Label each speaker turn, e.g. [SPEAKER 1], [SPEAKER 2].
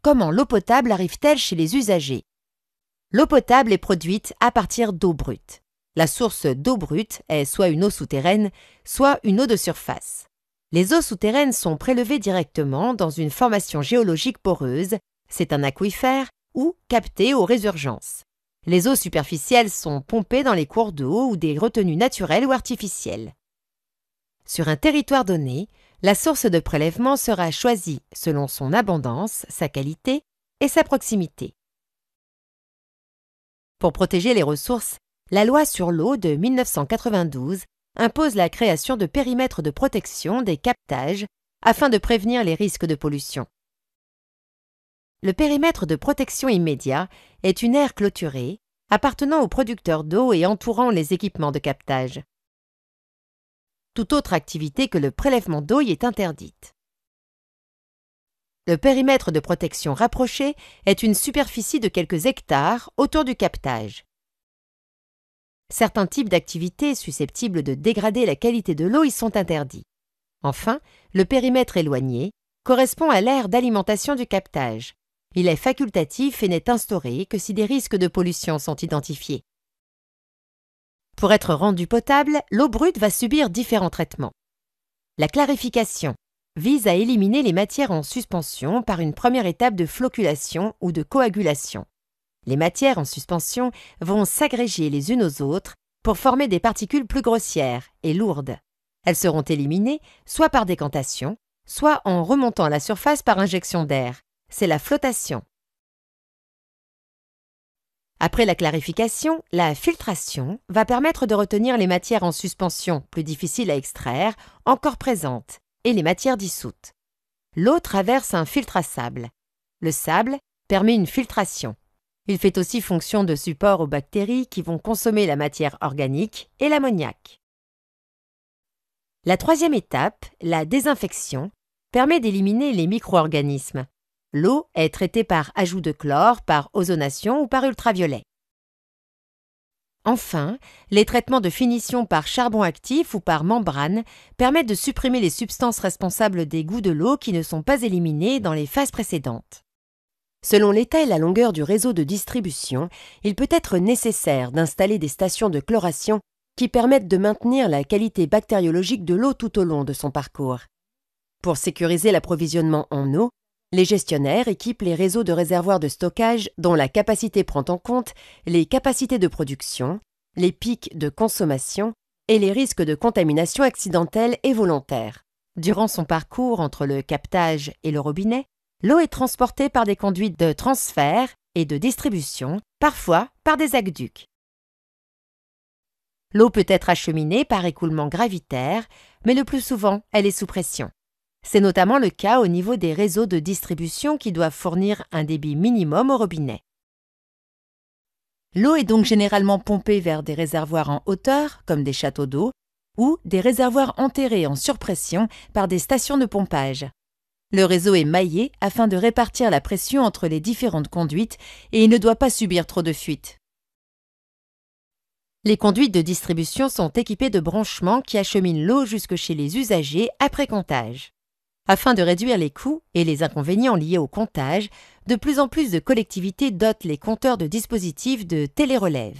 [SPEAKER 1] comment l'eau potable arrive-t-elle chez les usagers? L'eau potable est produite à partir d'eau brute. La source d'eau brute est soit une eau souterraine, soit une eau de surface. Les eaux souterraines sont prélevées directement dans une formation géologique poreuse, c'est un aquifère, ou captées aux résurgences. Les eaux superficielles sont pompées dans les cours d'eau ou des retenues naturelles ou artificielles. Sur un territoire donné, la source de prélèvement sera choisie selon son abondance, sa qualité et sa proximité. Pour protéger les ressources, la loi sur l'eau de 1992 impose la création de périmètres de protection des captages afin de prévenir les risques de pollution. Le périmètre de protection immédiat est une aire clôturée appartenant aux producteurs d'eau et entourant les équipements de captage. Toute autre activité que le prélèvement d'eau y est interdite. Le périmètre de protection rapproché est une superficie de quelques hectares autour du captage. Certains types d'activités susceptibles de dégrader la qualité de l'eau y sont interdits. Enfin, le périmètre éloigné correspond à l'aire d'alimentation du captage. Il est facultatif et n'est instauré que si des risques de pollution sont identifiés. Pour être rendue potable, l'eau brute va subir différents traitements. La clarification vise à éliminer les matières en suspension par une première étape de flocculation ou de coagulation. Les matières en suspension vont s'agréger les unes aux autres pour former des particules plus grossières et lourdes. Elles seront éliminées soit par décantation, soit en remontant à la surface par injection d'air. C'est la flottation. Après la clarification, la filtration va permettre de retenir les matières en suspension, plus difficiles à extraire, encore présentes, et les matières dissoutes. L'eau traverse un filtre à sable. Le sable permet une filtration. Il fait aussi fonction de support aux bactéries qui vont consommer la matière organique et l'ammoniac. La troisième étape, la désinfection, permet d'éliminer les micro-organismes. L'eau est traitée par ajout de chlore, par ozonation ou par ultraviolet. Enfin, les traitements de finition par charbon actif ou par membrane permettent de supprimer les substances responsables des goûts de l'eau qui ne sont pas éliminées dans les phases précédentes. Selon l'état et la longueur du réseau de distribution, il peut être nécessaire d'installer des stations de chloration qui permettent de maintenir la qualité bactériologique de l'eau tout au long de son parcours. Pour sécuriser l'approvisionnement en eau, les gestionnaires équipent les réseaux de réservoirs de stockage dont la capacité prend en compte les capacités de production, les pics de consommation et les risques de contamination accidentelle et volontaire. Durant son parcours entre le captage et le robinet, l'eau est transportée par des conduites de transfert et de distribution, parfois par des aqueducs. L'eau peut être acheminée par écoulement gravitaire, mais le plus souvent, elle est sous pression. C'est notamment le cas au niveau des réseaux de distribution qui doivent fournir un débit minimum au robinet. L'eau est donc généralement pompée vers des réservoirs en hauteur, comme des châteaux d'eau, ou des réservoirs enterrés en surpression par des stations de pompage. Le réseau est maillé afin de répartir la pression entre les différentes conduites et il ne doit pas subir trop de fuites. Les conduites de distribution sont équipées de branchements qui acheminent l'eau jusque chez les usagers après comptage. Afin de réduire les coûts et les inconvénients liés au comptage, de plus en plus de collectivités dotent les compteurs de dispositifs de télérelève.